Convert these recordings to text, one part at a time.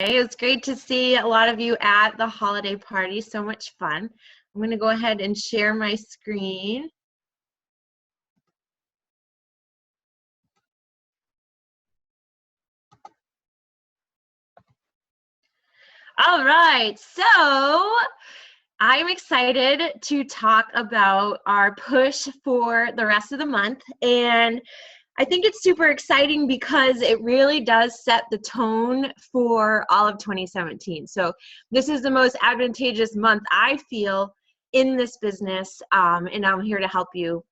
It's great to see a lot of you at the holiday party. So much fun. I'm going to go ahead and share my screen. All right, so I'm excited to talk about our push for the rest of the month, and I think it's super exciting because it really does set the tone for all of 2017. So this is the most advantageous month I feel in this business, and I'm here to help you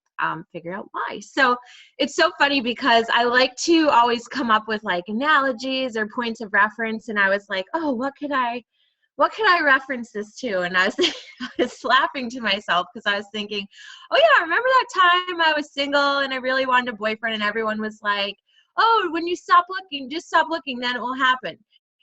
figure out why. So it's so funny because I like to always come up with like analogies or points of reference, and I was like, oh, what could I reference this to? And I was laughing to myself because I was thinking, oh yeah, remember that time I was single and I really wanted a boyfriend and everyone was like, oh, when you stop looking, just stop looking, then it will happen.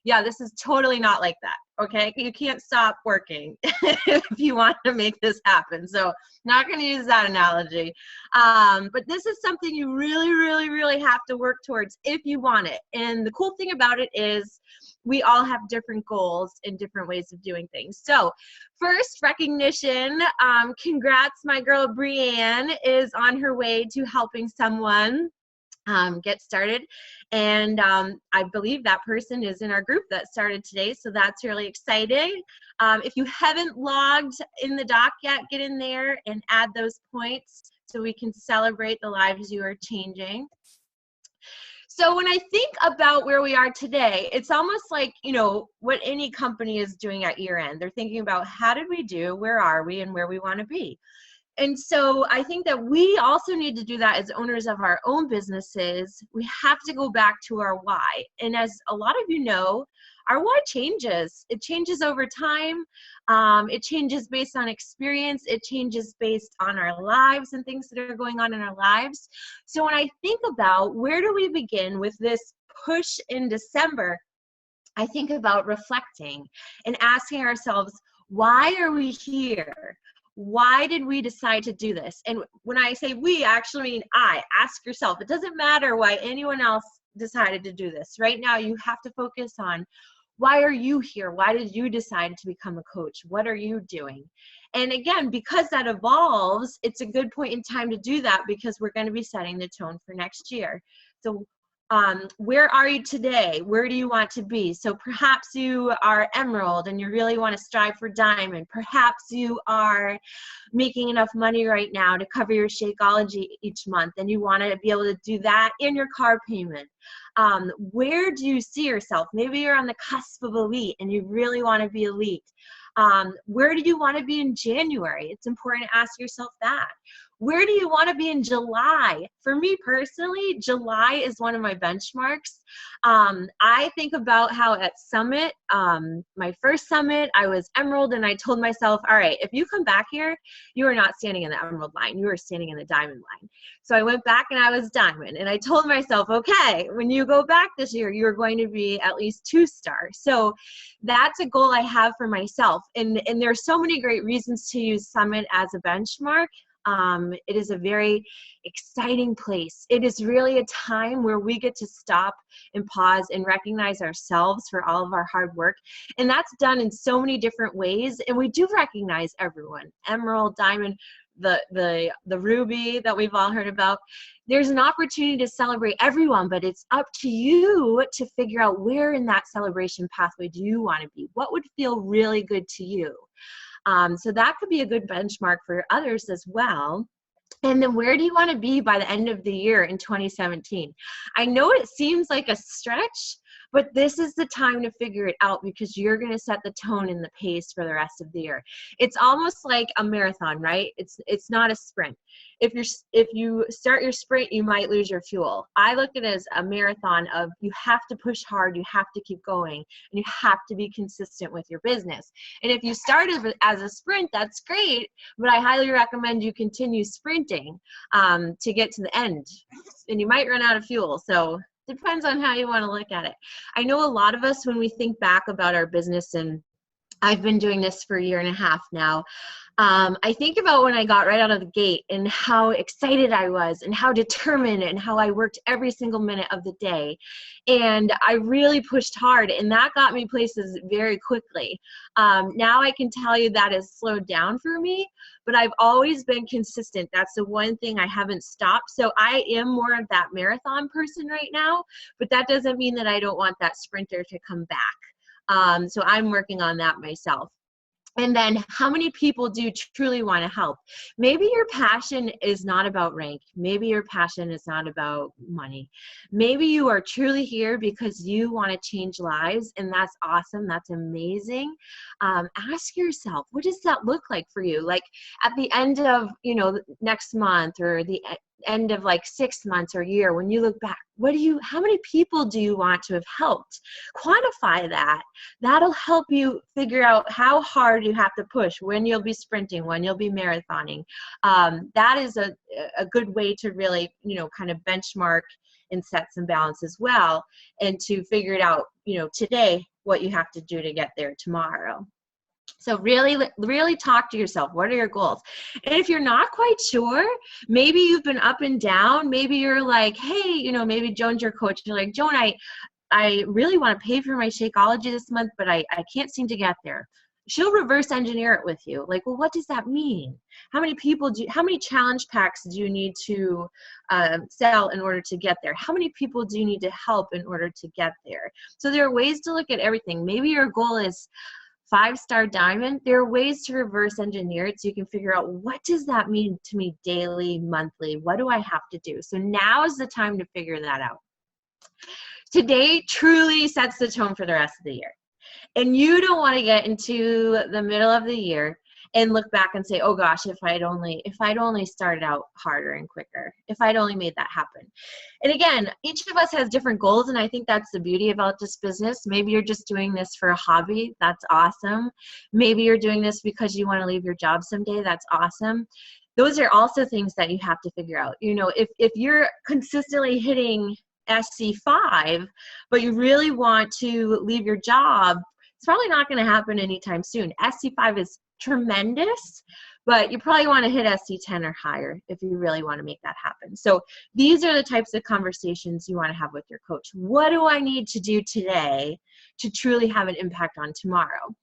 Yeah, this is totally not like that, okay? You can't stop working if you want to make this happen. So not going to use that analogy. But this is something you really have to work towards if you want it. And the cool thing about it is we all have different goals and different ways of doing things. So first, recognition. Congrats, my girl Brianne is on her way to helping someone get started, and I believe that person is in our group that started today, so that's really exciting. If you haven't logged in the doc yet, get in there and add those points so we can celebrate the lives you are changing. So when I think about where we are today, it's almost like, you know, what any company is doing at year end. They're thinking about how did we do, where are we, and where we want to be. And so I think that we also need to do that as owners of our own businesses. We have to go back to our why. And as a lot of you know, our why changes. It changes over time. It changes based on experience. It changes based on our lives and things that are going on in our lives. So when I think about where do we begin with this push in December, I think about reflecting and asking ourselves, why are we here? Why did we decide to do this? And when I say we, I actually mean I. Ask yourself. It doesn't matter why anyone else decided to do this. Right now, you have to focus on why are you here? Why did you decide to become a coach? What are you doing? And again, because that evolves, it's a good point in time to do that because we're going to be setting the tone for next year. So where are you today? Where do you want to be? So perhaps you are emerald and you really want to strive for diamond. Perhaps you are making enough money right now to cover your Shakeology each month and you want to be able to do that in your car payment. Where do you see yourself? Maybe you're on the cusp of elite and you really want to be elite. Where do you want to be in January? It's important to ask yourself that. Where do you want to be in July? For me personally, July is one of my benchmarks. I think about how at Summit, my first Summit, I was Emerald and I told myself, all right, if you come back here, you are not standing in the Emerald line, you are standing in the Diamond line. So I went back and I was Diamond and I told myself, okay, when you go back this year, you're going to be at least 2-star. So that's a goal I have for myself. And there are so many great reasons to use Summit as a benchmark. It is a very exciting place. It is really a time where we get to stop and pause and recognize ourselves for all of our hard work. And that's done in so many different ways. And we do recognize everyone, emerald, diamond, the ruby that we've all heard about. There's an opportunity to celebrate everyone, but it's up to you to figure out where in that celebration pathway do you want to be? What would feel really good to you? So that could be a good benchmark for others as well. And then where do you want to be by the end of the year in 2017? I know it seems like a stretch, but this is the time to figure it out because you're going to set the tone and the pace for the rest of the year. It's almost like a marathon, right? It's not a sprint. If you start your sprint, you might lose your fuel. I look at it as a marathon of you have to push hard, you have to keep going, and you have to be consistent with your business. And if you started as a sprint, that's great, but I highly recommend you continue sprinting to get to the end. And you might run out of fuel, so depends on how you want to look at it. I know a lot of us, when we think back about our business and I've been doing this for a year and a half now. I think about when I got right out of the gate and how excited I was and how determined and how I worked every single minute of the day. And I really pushed hard, and that got me places very quickly. Now I can tell you that has slowed down for me, but I've always been consistent. That's the one thing I haven't stopped. So I am more of that marathon person right now, but that doesn't mean that I don't want that sprinter to come back. So I'm working on that myself. And then how many people do you truly want to help? Maybe your passion is not about rank. Maybe your passion is not about money. Maybe you are truly here because you want to change lives, and that's awesome. That's amazing. Ask yourself, what does that look like for you? Like at the end of, next month, or the end of like 6 months or a year, when you look back, how many people do you want to have helped? Quantify that. That'll help you figure out how hard you have to push, when you'll be sprinting, when you'll be marathoning. That is a good way to really, kind of benchmark and set some balance as well, and to figure it out, today, what you have to do to get there tomorrow. So really talk to yourself. What are your goals? And if you're not quite sure, maybe you've been up and down. Maybe you're like, hey, maybe Joan's your coach. You're like, Joan, I really want to pay for my Shakeology this month, but I can't seem to get there. She'll reverse engineer it with you. Like, well, what does that mean? How many challenge packs do you need to sell in order to get there? How many people do you need to help in order to get there? So there are ways to look at everything. Maybe your goal is 5-star diamond. There are ways to reverse engineer it so you can figure out, what does that mean to me daily, monthly? What do I have to do? So now is the time to figure that out. Today truly sets the tone for the rest of the year. And you don't want to get into the middle of the year and look back and say, oh gosh, if I'd only started out harder and quicker, if I'd only made that happen. And again, each of us has different goals, and I think that's the beauty about this business. Maybe you're just doing this for a hobby. That's awesome. Maybe you're doing this because you want to leave your job someday. That's awesome. Those are also things that you have to figure out. If you're consistently hitting SC5, but you really want to leave your job, it's probably not going to happen anytime soon. SC5 is tremendous, but you probably want to hit SC10 or higher if you really want to make that happen. So these are the types of conversations you want to have with your coach. What do I need to do today to truly have an impact on tomorrow?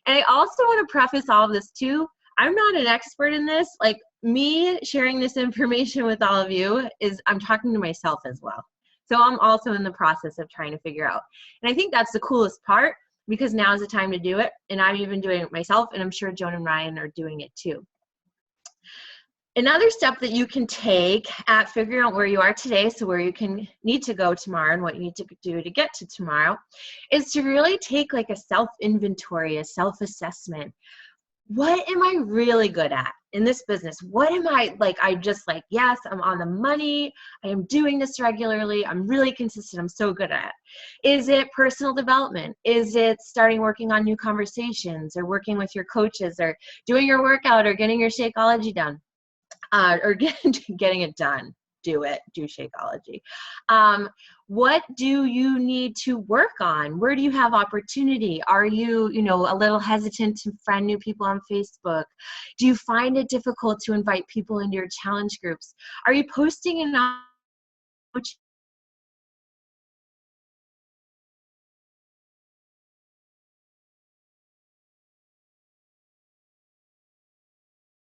And I also want to preface all of this too. I'm not an expert in this. Like, me sharing this information with all of you I'm talking to myself as well. So I'm also in the process of trying to figure out. And I think that's the coolest part, because now is the time to do it. And I'm even doing it myself, and I'm sure Joan and Ryan are doing it too. Another step that you can take at figuring out where you are today, so where you need to go tomorrow and what you need to do to get to tomorrow, is to really take like a self-inventory, a self-assessment. What am I really good at in this business? What am I yes, I'm on the money. I am doing this regularly. I'm really consistent. I'm so good at it. Is it personal development? Is it starting working on new conversations, or working with your coaches, or doing your workout, or getting your Shakeology done, or getting it done? Do Shakeology. What do you need to work on? Where do you have opportunity? Are you, a little hesitant to friend new people on Facebook? Do you find it difficult to invite people into your challenge groups? Are you posting enough?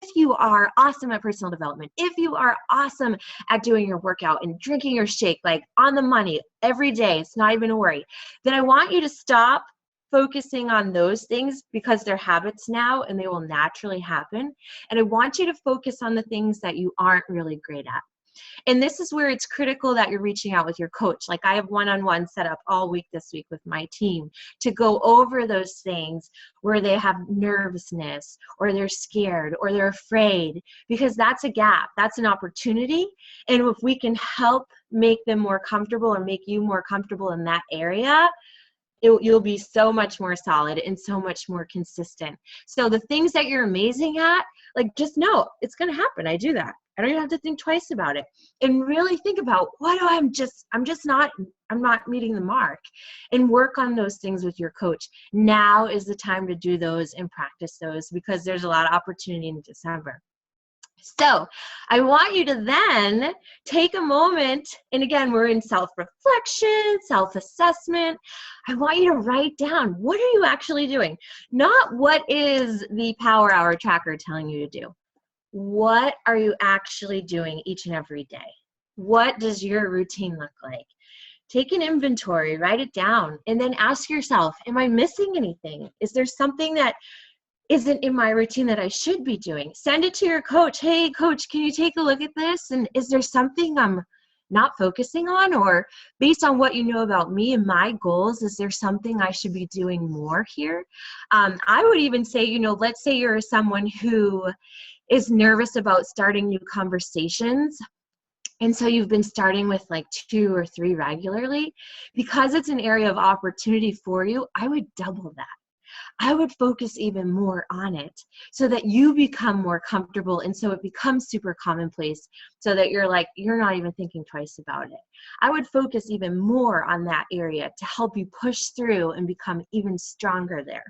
If you are awesome at personal development, if you are awesome at doing your workout and drinking your shake, like on the money every day, it's not even a worry, then I want you to stop focusing on those things, because they're habits now and they will naturally happen. And I want you to focus on the things that you aren't really great at. And this is where it's critical that you're reaching out with your coach. Like, I have one-on-one set up all week this week with my team to go over those things where they have nervousness, or they're scared, or they're afraid, because that's a gap. That's an opportunity. And if we can help make them more comfortable, or make you more comfortable in that area, you'll be so much more solid and so much more consistent. So the things that you're amazing at, like, just know it's going to happen. I do that. I don't even have to think twice about it. And really think about, I'm not meeting the mark, and work on those things with your coach. Now is the time to do those and practice those, because there's a lot of opportunity in December. So I want you to then take a moment, and again, we're in self-reflection, self-assessment. I want you to write down, what are you actually doing? Not what is the Power Hour tracker telling you to do. What are you actually doing each and every day? What does your routine look like? Take an inventory, write it down, and then ask yourself, am I missing anything? Is there something that isn't in my routine that I should be doing? Send it to your coach. Hey, coach, can you take a look at this? And is there something I'm not focusing on? Or based on what you know about me and my goals, is there something I should be doing more here? I would even say, let's say you're someone who is nervous about starting new conversations. And so you've been starting with like 2 or 3 regularly. Because it's an area of opportunity for you, I would double that. I would focus even more on it so that you become more comfortable, and so it becomes super commonplace, so that you're not even thinking twice about it. I would focus even more on that area to help you push through and become even stronger there.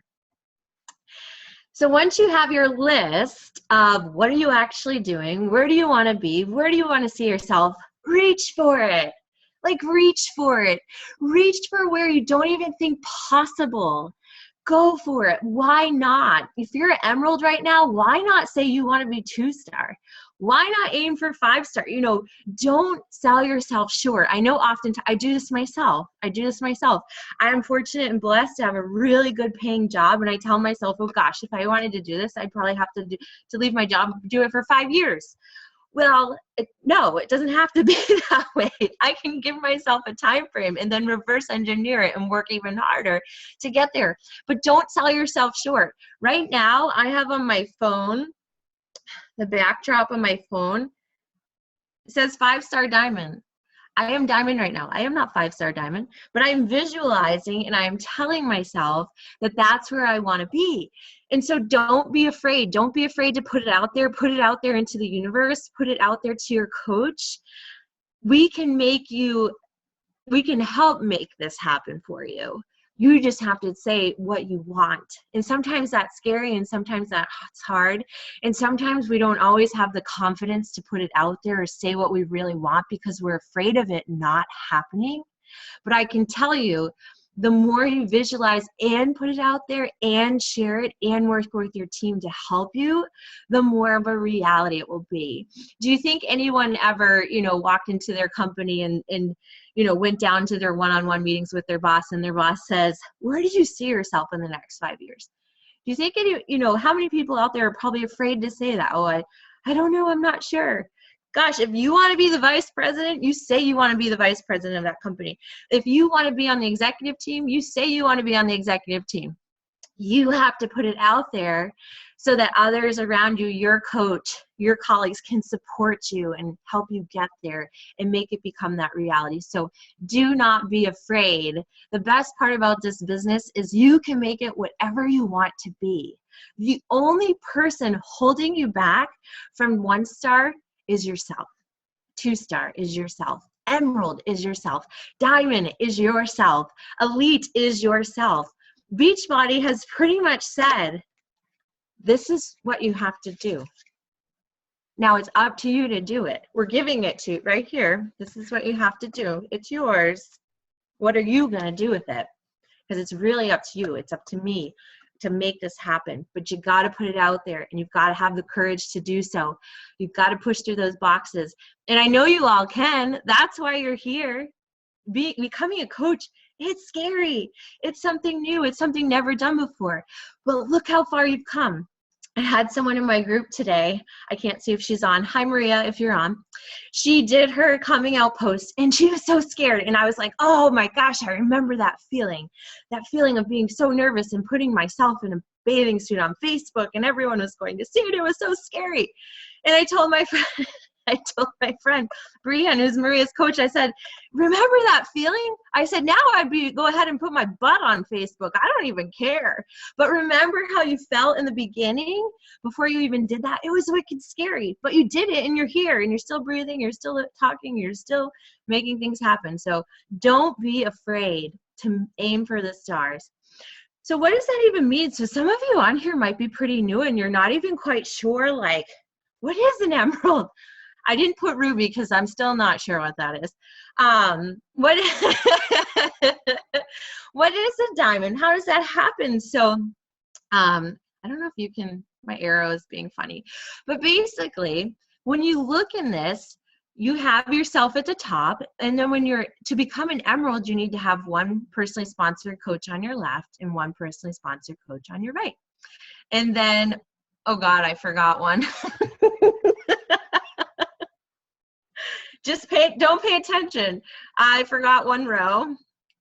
So once you have your list of what are you actually doing, where do you want to be, where do you want to see yourself, reach for it. Reach for it. Reach for where you don't even think possible. Go for it. Why not? If you're an emerald right now, why not say you want to be 2-star? Why not aim for 5-star? Don't sell yourself short. I know often I do this myself. I'm fortunate and blessed to have a really good paying job, and I tell myself, oh gosh, if I wanted to do this, I'd probably have to leave my job and do it for 5 years. Well, no, it doesn't have to be that way. I can give myself a time frame and then reverse engineer it and work even harder to get there. But don't sell yourself short. Right now, I have on my phone, the backdrop of my phone, it says 5-star diamond. I am diamond right now. I am not 5-star diamond, but I'm visualizing and I'm telling myself that that's where I want to be. And so don't be afraid. Don't be afraid to put it out there. Put it out there into the universe. Put it out there to your coach. We can help make this happen for you. You just have to say what you want. And sometimes that's scary, and sometimes that's hard. And sometimes we don't always have the confidence to put it out there or say what we really want because we're afraid of it not happening. But I can tell you, the more you visualize and put it out there and share it and work with your team to help you, the more of a reality it will be. Do you think anyone ever, walked into their company and went down to their one-on-one meetings with their boss, and their boss says, where do you see yourself in the next 5 years? Do you think how many people out there are probably afraid to say that? Oh, I don't know, I'm not sure. Gosh, if you want to be the vice president, you say you want to be the vice president of that company. If you want to be on the executive team, you say you want to be on the executive team. You have to put it out there so that others around you, your coach, your colleagues can support you and help you get there and make it become that reality. So do not be afraid. The best part about this business is you can make it whatever you want to be. The only person holding you back from 1-star is yourself. 2-star is yourself. Emerald is yourself. Diamond is yourself. Elite is yourself. Beachbody has pretty much said, this is what you have to do. Now it's up to you to do it. We're giving it to you right here. This is what you have to do. It's yours. What are you going to do with it? Because it's really up to you. It's up to me to make this happen. But you got to put it out there, and you've got to have the courage to do so. You've got to push through those boxes. And I know you all can. That's why you're here. Becoming a coach, it's scary. It's something new. It's something never done before. But look how far you've come. I had someone in my group today. I can't see if she's on. Hi, Maria, if you're on. She did her coming out post, and she was so scared. And I was like, oh my gosh, I remember that feeling of being so nervous and putting myself in a bathing suit on Facebook, and everyone was going to see it. It was so scary. And I told my friend, I told my friend, Brienne, who's Maria's coach, I said, remember that feeling? I said, now go ahead and put my butt on Facebook. I don't even care. But remember how you felt in the beginning before you even did that? It was wicked scary, but you did it and you're here and you're still breathing, you're still talking, you're still making things happen. So don't be afraid to aim for the stars. So what does that even mean? So some of you on here might be pretty new and you're not even quite sure, like, what is an emerald? I didn't put ruby because I'm still not sure what that is. What is a diamond? How does that happen? So I don't know if you can, my arrow is being funny, but basically when you look in this, you have yourself at the top, and then to become an emerald, you need to have one personally sponsored coach on your left and one personally sponsored coach on your right. And then, oh God, I forgot one. Don't pay attention. I forgot one row.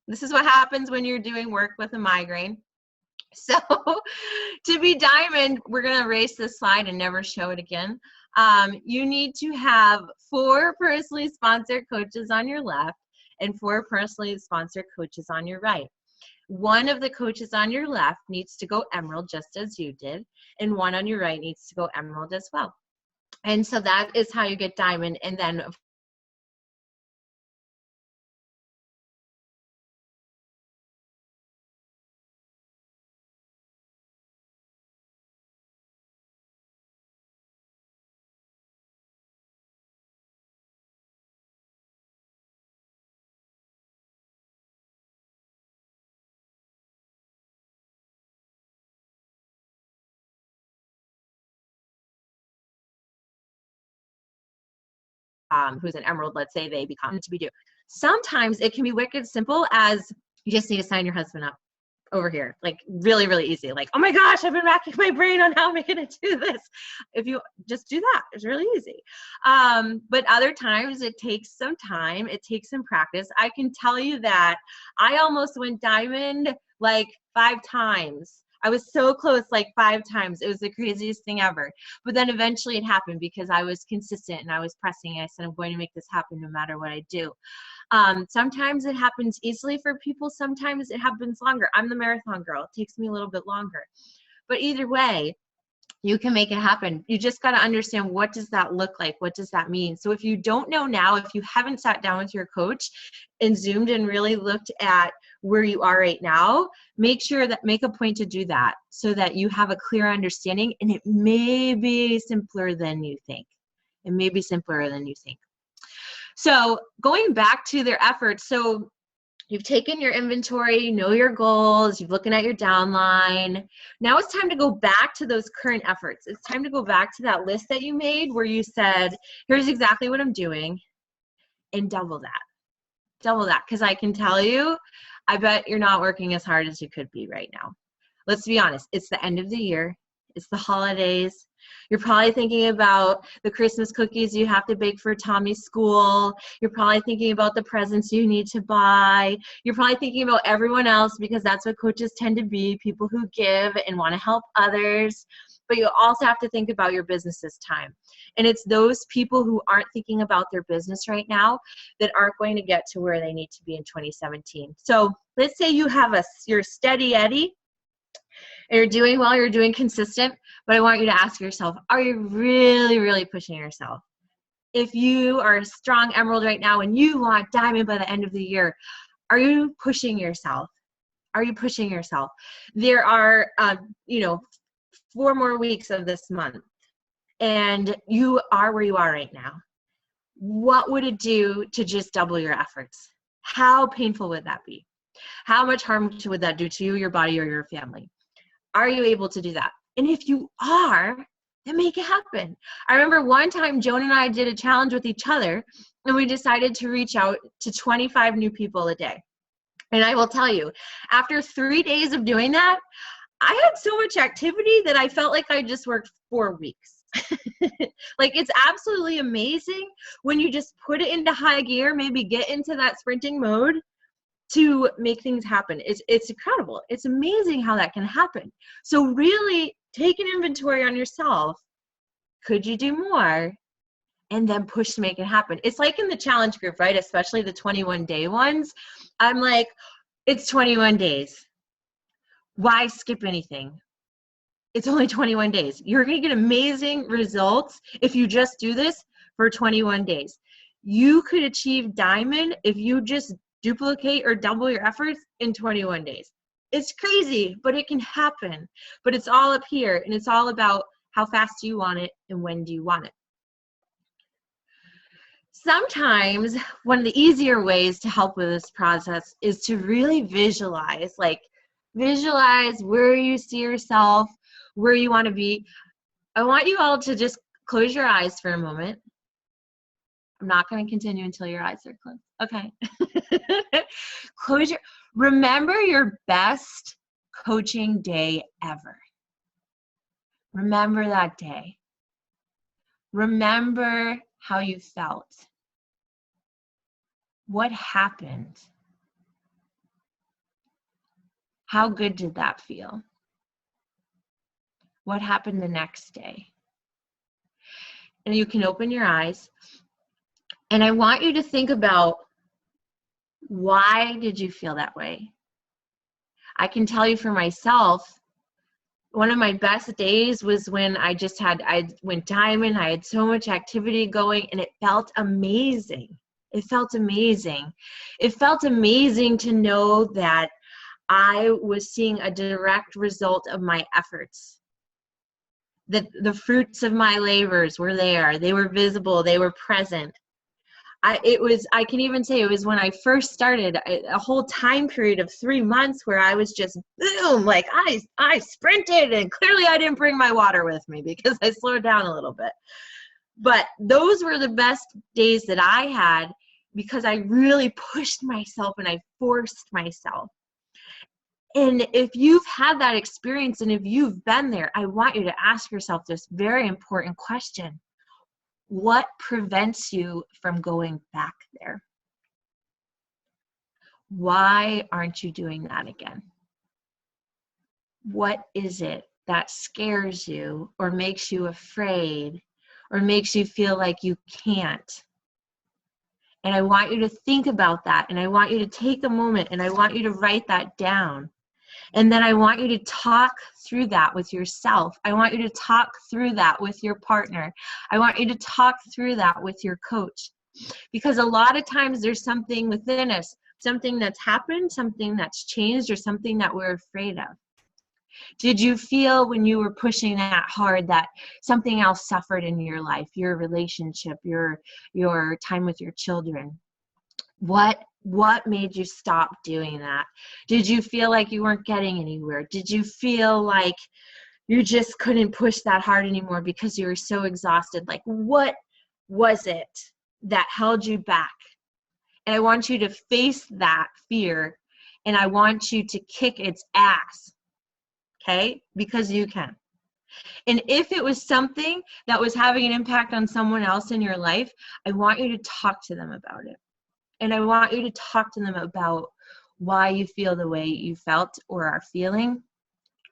This is what happens when you're doing work with a migraine. So to be diamond, we're going to erase this slide and never show it again. You need to have 4 personally sponsored coaches on your left and 4 personally sponsored coaches on your right. One of the coaches on your left needs to go emerald just as you did, and one on your right needs to go emerald as well. And so that is how you get diamond. And then who's an emerald, let's say they become to be due. Sometimes it can be wicked simple as you just need to sign your husband up over here, like really, really easy. Like, oh my gosh, I've been racking my brain on how am I going to do this? If you just do that, it's really easy. But other times it takes some time. It takes some practice. I can tell you that I almost went diamond like 5 times. I was so close, like 5 times. It was the craziest thing ever. But then eventually it happened because I was consistent and I was pressing. I said, I'm going to make this happen no matter what I do. Sometimes it happens easily for people. Sometimes it happens longer. I'm the marathon girl. It takes me a little bit longer. But either way, you can make it happen. You just got to understand, what does that look like? What does that mean? So if you don't know now, if you haven't sat down with your coach and zoomed and really looked at where you are right now, make a point to do that so that you have a clear understanding, and it may be simpler than you think. It may be simpler than you think. So going back to their efforts, so you've taken your inventory, you know your goals, you're looking at your downline. Now it's time to go back to those current efforts. It's time to go back to that list that you made where you said, here's exactly what I'm doing, and double that. Double that, because I can tell you, I bet you're not working as hard as you could be right now. Let's be honest, it's the end of the year. It's the holidays. You're probably thinking about the Christmas cookies you have to bake for Tommy's school. You're probably thinking about the presents you need to buy. You're probably thinking about everyone else, because that's what coaches tend to be, people who give and want to help others. But you also have to think about your business this time. And it's those people who aren't thinking about their business right now that aren't going to get to where they need to be in 2017. So let's say you're steady Eddie, and you're doing well, you're doing consistent, but I want you to ask yourself, are you really, really pushing yourself? If you are a strong emerald right now and you want diamond by the end of the year, are you pushing yourself? Are you pushing yourself? There are, 4 more weeks of this month, and you are where you are right now. What would it do to just double your efforts? How painful would that be? How much harm would that do to you, your body, or your family? Are you able to do that? And if you are, then make it happen. I remember one time Joan and I did a challenge with each other, and we decided to reach out to 25 new people a day. And I will tell you, after 3 days of doing that, I had so much activity that I felt like I just worked 4 weeks. Like, it's absolutely amazing when you just put it into high gear, maybe get into that sprinting mode to make things happen. It's incredible. It's amazing how that can happen. So really take an inventory on yourself. Could you do more? and then push to make it happen. It's like in the challenge group, right? Especially the 21-day ones. I'm like, it's 21 days. Why skip anything? It's only 21 days. You're going to get amazing results if you just do this for 21 days. You could achieve diamond if you just duplicate or double your efforts in 21 days. It's crazy, but it can happen. But it's all up here, and it's all about how fast do you want it and when do you want it. Sometimes one of the easier ways to help with this process is to really visualize, visualize where you see yourself, where you want to be. I want you all to just close your eyes for a moment. I'm not going to continue until your eyes are closed. Okay. Remember your best coaching day ever. Remember that day. Remember how you felt. What happened? How good did that feel? What happened the next day? And you can open your eyes. And I want you to think about, why did you feel that way? I can tell you for myself, one of my best days was when I went diamond. I had so much activity going, and it felt amazing. It felt amazing. It felt amazing to know that I was seeing a direct result of my efforts. That the fruits of my labors were there. They were visible. They were present. I can even say it was when I first started, a whole time period of 3 months where I was just boom, like I sprinted, and clearly I didn't bring my water with me because I slowed down a little bit. But those were the best days that I had because I really pushed myself and I forced myself. And if you've had that experience and if you've been there, I want you to ask yourself this very important question. What prevents you from going back there? Why aren't you doing that again? What is it that scares you or makes you afraid or makes you feel like you can't? And I want you to think about that, and I want you to take a moment and I want you to write that down. And then I want you to talk through that with yourself. I want you to talk through that with your partner. I want you to talk through that with your coach. Because a lot of times there's something within us, something that's happened, something that's changed, or something that we're afraid of. Did you feel when you were pushing that hard that something else suffered in your life, your relationship, your time with your children? What made you stop doing that? Did you feel like you weren't getting anywhere? Did you feel like you just couldn't push that hard anymore because you were so exhausted? Like, what was it that held you back? And I want you to face that fear, and I want you to kick its ass, okay? Because you can. And if it was something that was having an impact on someone else in your life, I want you to talk to them about it. And I want you to talk to them about why you feel the way you felt or are feeling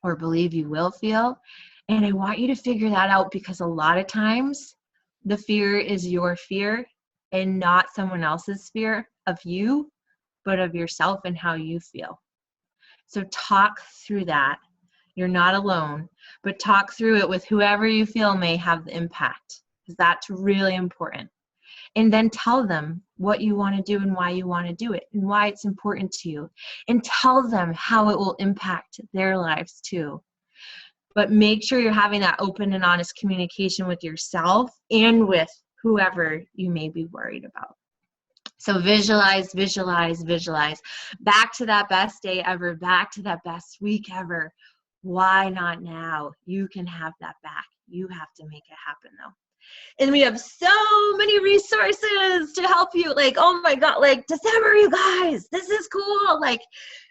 or believe you will feel. And I want you to figure that out, because a lot of times the fear is your fear and not someone else's fear of you, but of yourself and how you feel. So talk through that. You're not alone, but talk through it with whoever you feel may have the impact, because that's really important. And then tell them what you want to do and why you want to do it and why it's important to you. And tell them how it will impact their lives too. But make sure you're having that open and honest communication with yourself and with whoever you may be worried about. So visualize, visualize, visualize. Back to that best day ever. Back to that best week ever. Why not now? You can have that back. You have to make it happen though. And we have so many resources to help you. Like, oh my God, like December, you guys, this is cool. Like,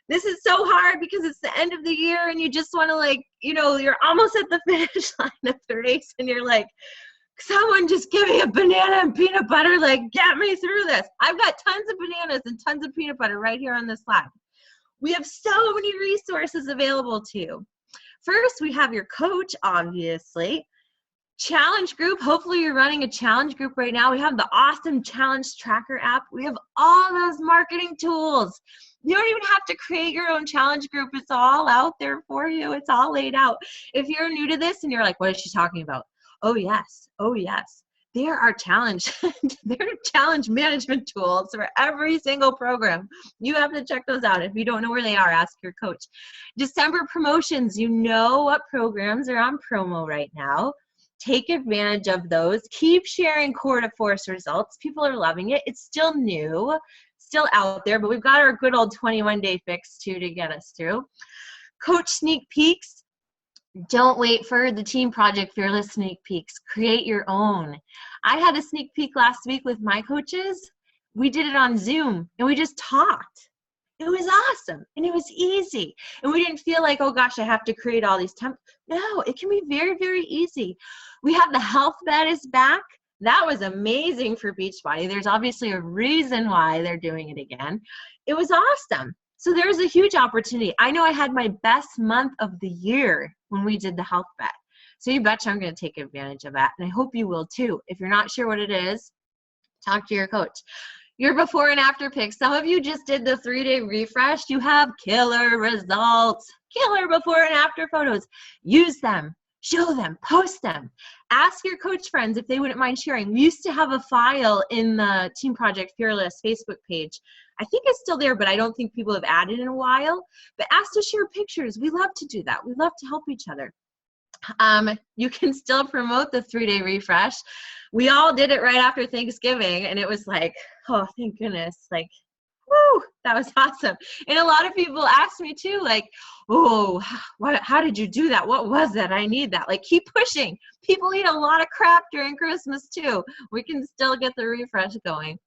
this is so hard because it's the end of the year and you just want to, like, you know, you're almost at the finish line of the race and you're like, someone just give me a banana and peanut butter, like, get me through this. I've got tons of bananas and tons of peanut butter right here on this slide. We have so many resources available to you. First, we have your coach, obviously. Challenge group. Hopefully you're running a challenge group right now. We have the awesome challenge tracker app. We have all those marketing tools. You don't even have to create your own challenge group. It's all out there for you. It's all laid out. If you're new to this and you're like, what is she talking about? Oh yes. Oh yes. There are challenge management tools for every single program. You have to check those out. If you don't know where they are, ask your coach. December promotions. You know what programs are on promo right now. Take advantage of those. Keep sharing core to force results. People are loving it. It's still new, still out there, but we've got our good old 21-day fix too to get us through. Coach sneak peeks. Don't wait for the team project fearless sneak peeks. Create your own. I had a sneak peek last week with my coaches. We did it on Zoom and we just talked. It was awesome and it was easy. And we didn't feel like, oh gosh, I have to create all these templates. No, it can be very, very easy. We have the health bed is back. That was amazing for Beachbody. There's obviously a reason why they're doing it again. It was awesome. So there's a huge opportunity. I know I had my best month of the year when we did the health bet. So you betcha I'm going to take advantage of that. And I hope you will too. If you're not sure what it is, talk to your coach. Your before and after pics. Some of you just did the 3-day refresh. You have killer results, killer before and after photos. Use them, show them, post them. Ask your coach friends if they wouldn't mind sharing. We used to have a file in the Team Project Fearless Facebook page. I think it's still there, but I don't think people have added in a while. But ask to share pictures. We love to do that. We love to help each other. You can still promote the 3-day refresh. We all did it right after Thanksgiving, and it was like, oh, thank goodness, like, woo, that was awesome. And a lot of people asked me too, like, oh, how did you do that? What was that? I need that. Like, keep pushing. People eat a lot of crap during Christmas too. We can still get the refresh going.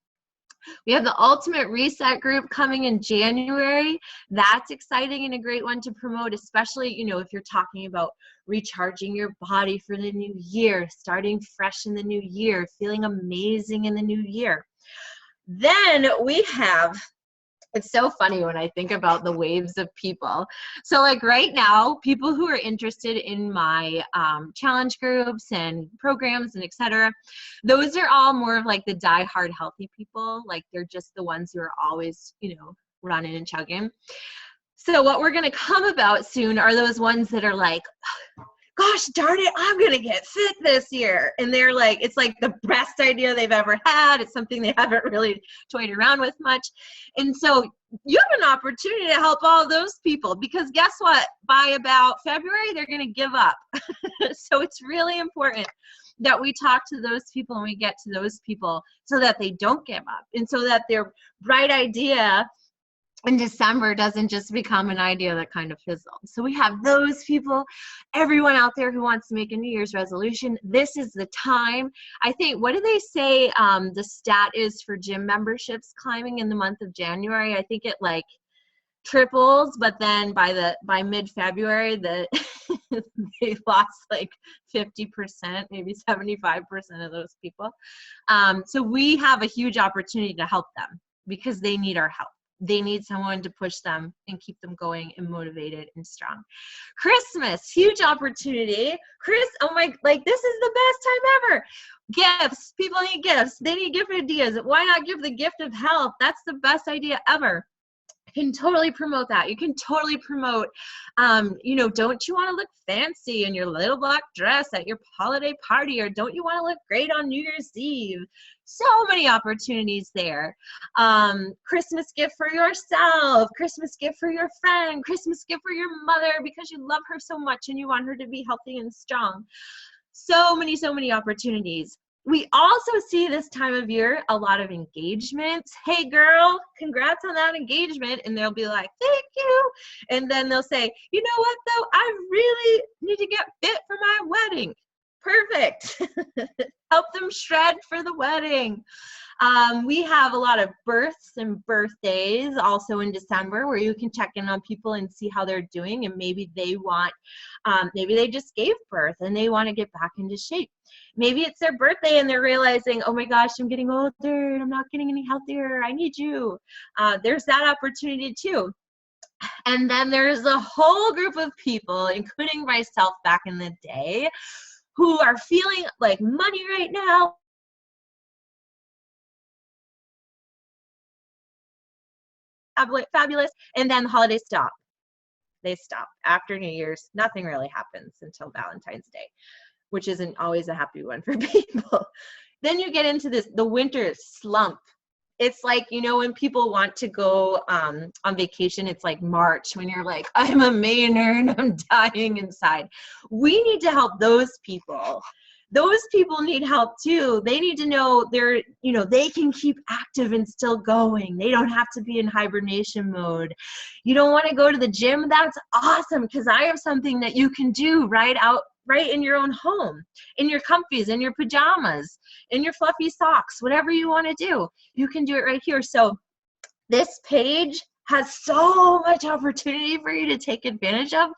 We have the Ultimate Reset group coming in January. That's exciting and a great one to promote, especially, you know, if you're talking about recharging your body for the new year, starting fresh in the new year, feeling amazing in the new year. Then we have, it's so funny when I think about the waves of people. So like right now, people who are interested in my challenge groups and programs and etc., those are all more of like the die-hard healthy people. Like they're just the ones who are always, you know, running and chugging. So what we're going to come about soon are those ones that are like, gosh darn it, I'm going to get fit this year. And they're like, it's like the best idea they've ever had. It's something they haven't really toyed around with much. And so you have an opportunity to help all those people, because guess what? By about February, they're going to give up. So it's really important that we talk to those people and we get to those people so that they don't give up, and so that their bright idea in December doesn't just become an idea that kind of fizzles. So we have those people, everyone out there who wants to make a New Year's resolution. This is the time. I think, what do they say the stat is for gym memberships climbing in the month of January? I think it like triples, but then by mid-February, they lost like 50%, maybe 75% of those people. So we have a huge opportunity to help them because they need our help. They need someone to push them and keep them going and motivated and strong. Christmas, huge opportunity. Oh my, like this is the best time ever. Gifts, people need gifts. They need gift ideas. Why not give the gift of health? That's the best idea ever. You can totally promote that. You can totally promote, you know, don't you want to look fancy in your little black dress at your holiday party? Or don't you want to look great on New Year's Eve? So many opportunities there. Christmas gift for yourself, Christmas gift for your friend, Christmas gift for your mother because you love her so much and you want her to be healthy and strong. So many opportunities. We also see this time of year a lot of engagements. Hey girl, congrats on that engagement. And they'll be like, thank you. And then they'll say, you know what though? I really need to get fit for my wedding. Perfect. Help them shred for the wedding. We have a lot of births and birthdays also in December where you can check in on people and see how they're doing, and maybe they want, maybe they just gave birth and they want to get back into shape. Maybe it's their birthday and they're realizing, oh my gosh, I'm getting older and I'm not getting any healthier. I need you. There's that opportunity too. And then there's a whole group of people, including myself back in the day, who are feeling like money right now. Fabulous. And then the holidays stop. They stop. After New Year's, nothing really happens until Valentine's Day, which isn't always a happy one for people. Then you get into the winter slump. It's like, you know, when people want to go on vacation, it's like March when you're like, I'm a Mainer and I'm dying inside. We need to help those people. Those people need help too. They need to know they're, you know, they can keep active and still going. They don't have to be in hibernation mode. You don't want to go to the gym? That's awesome, because I have something that you can do right in your own home, in your comfies, in your pajamas, in your fluffy socks, whatever you want to do. You can do it right here. So this page has so much opportunity for you to take advantage of.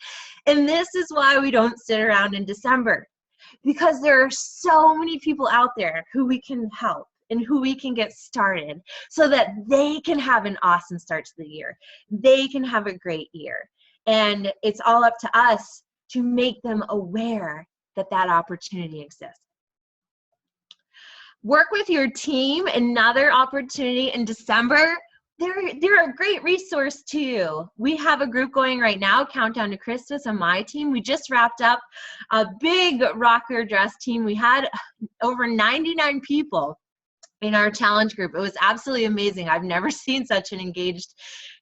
And this is why we don't sit around in December, because there are so many people out there who we can help and who we can get started so that they can have an awesome start to the year. They can have a great year. And it's all up to us to make them aware that that opportunity exists. Work with your team, another opportunity in December. They're a great resource too. We have a group going right now, Countdown to Christmas, on my team. We just wrapped up a big rocker dress team. We had over 99 people in our challenge group. It was absolutely amazing. I've never seen such an engaged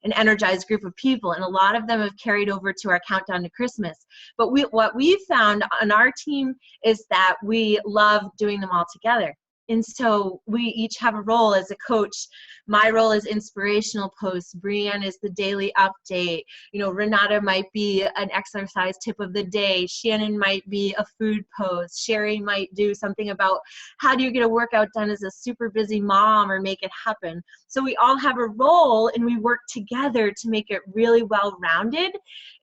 and energized group of people, and a lot of them have carried over to our Countdown to Christmas. But what we found on our team is that we love doing them all together. And so we each have a role as a coach. My role is inspirational posts. Brianne is the daily update. You know, Renata might be an exercise tip of the day. Shannon might be a food post. Sherry might do something about how do you get a workout done as a super busy mom or make it happen. So we all have a role, and we work together to make it really well-rounded,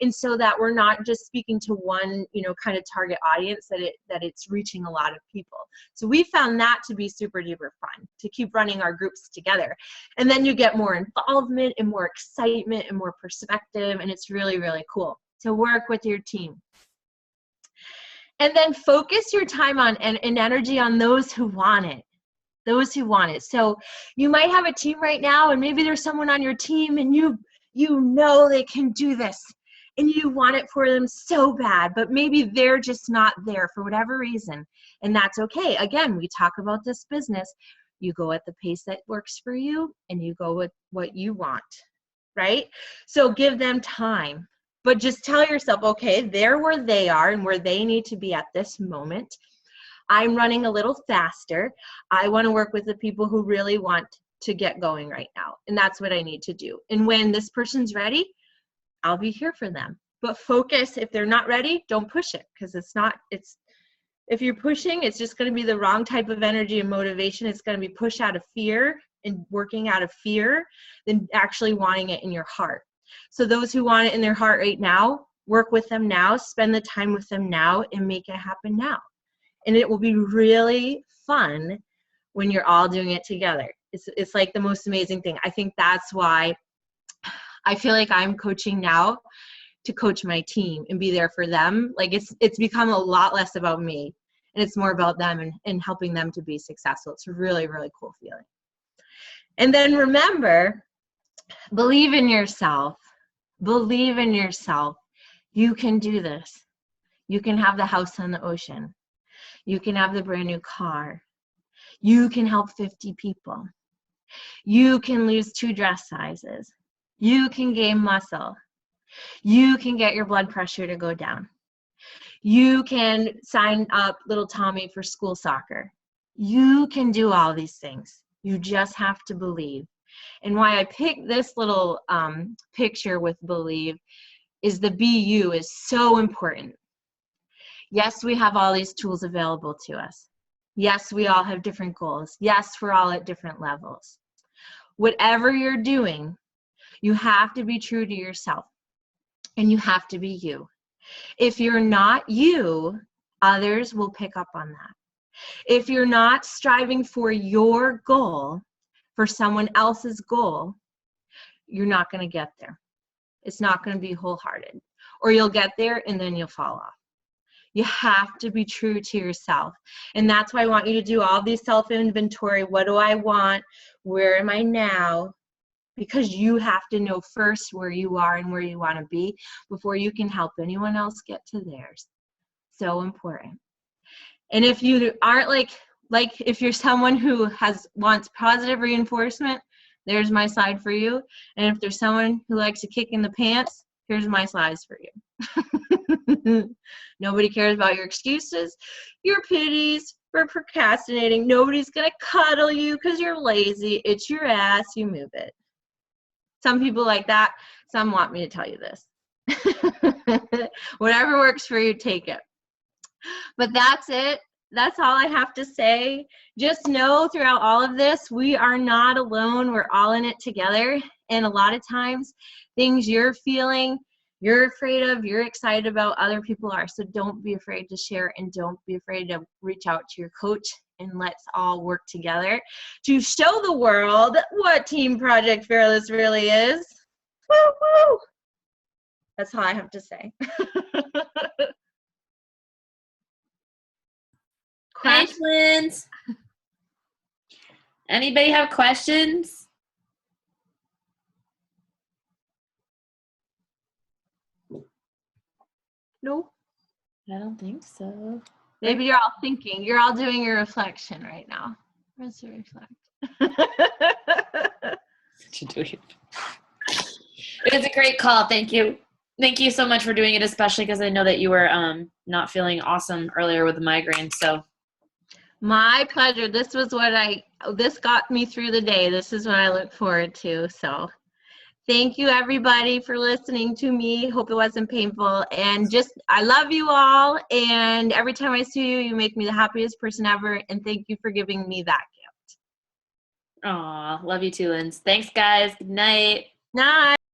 and so that we're not just speaking to one, you know, kind of target audience, that it's reaching a lot of people. So we found that to be super duper fun, to keep running our groups together. And then you get more involvement and more excitement and more perspective, and it's really, really cool to work with your team. And then focus your time on and energy on those who want it. Those who want it. So you might have a team right now, and maybe there's someone on your team, and you know they can do this, and you want it for them so bad, but maybe they're just not there for whatever reason, and that's okay. Again, we talk about this business. You go at the pace that works for you, and you go with what you want, right? So give them time, but just tell yourself, okay, they're where they are and where they need to be at this moment. I'm running a little faster. I want to work with the people who really want to get going right now, and that's what I need to do. And when this person's ready, I'll be here for them. But focus. If they're not ready, don't push it, because if you're pushing, it's just going to be the wrong type of energy and motivation. It's going to be pushed out of fear and working out of fear than actually wanting it in your heart. So those who want it in their heart right now, work with them now, spend the time with them now, and make it happen now. And it will be really fun when you're all doing it together. It's like the most amazing thing. I think that's why I feel like I'm coaching now to coach my team and be there for them. Like it's become a lot less about me, and it's more about them and helping them to be successful. It's a really, really cool feeling. And then remember, believe in yourself. Believe in yourself. You can do this. You can have the house on the ocean. You can have the brand new car. You can help 50 people. You can lose 2 dress sizes. You can gain muscle. You can get your blood pressure to go down. You can sign up little Tommy for school soccer. You can do all these things. You just have to believe. And why I picked this little picture with believe is the BU is so important. Yes, we have all these tools available to us. Yes, we all have different goals. Yes, we're all at different levels. Whatever you're doing, you have to be true to yourself, and you have to be you. If you're not you, others will pick up on that. If you're not striving for your goal, for someone else's goal, you're not going to get there. It's not going to be wholehearted, or you'll get there and then you'll fall off. You have to be true to yourself. And that's why I want you to do all these self-inventory. What do I want? Where am I now? Because you have to know first where you are and where you want to be before you can help anyone else get to theirs. So important. And if you aren't like if you're someone who wants positive reinforcement, there's my slide for you. And if there's someone who likes a kick in the pants, here's my slides for you. Nobody cares about your excuses, your pities for procrastinating. Nobody's going to cuddle you because you're lazy. It's your ass. You move it. Some people like that. Some want me to tell you this. Whatever works for you, take it. But that's it. That's all I have to say. Just know throughout all of this, we are not alone. We're all in it together. And a lot of times, things you're feeling, you're afraid of, you're excited about, other people are. So don't be afraid to share, and don't be afraid to reach out to your coach, and let's all work together to show the world what Team Project Fearless really is. Woo woo! That's all I have to say. Thanks, Lindsay. Anybody have questions? No. I don't think so. Maybe you're all thinking. You're all doing your reflection right now. Where's the reflect? It was a great call. Thank you. Thank you so much for doing it, especially because I know that you were not feeling awesome earlier with the migraine. So, my pleasure. This got me through the day. This is what I look forward to. So thank you, everybody, for listening to me. Hope it wasn't painful. And I love you all. And every time I see you, you make me the happiest person ever. And thank you for giving me that gift. aw, love you too, Lindsay. Thanks, guys. Good night. Night.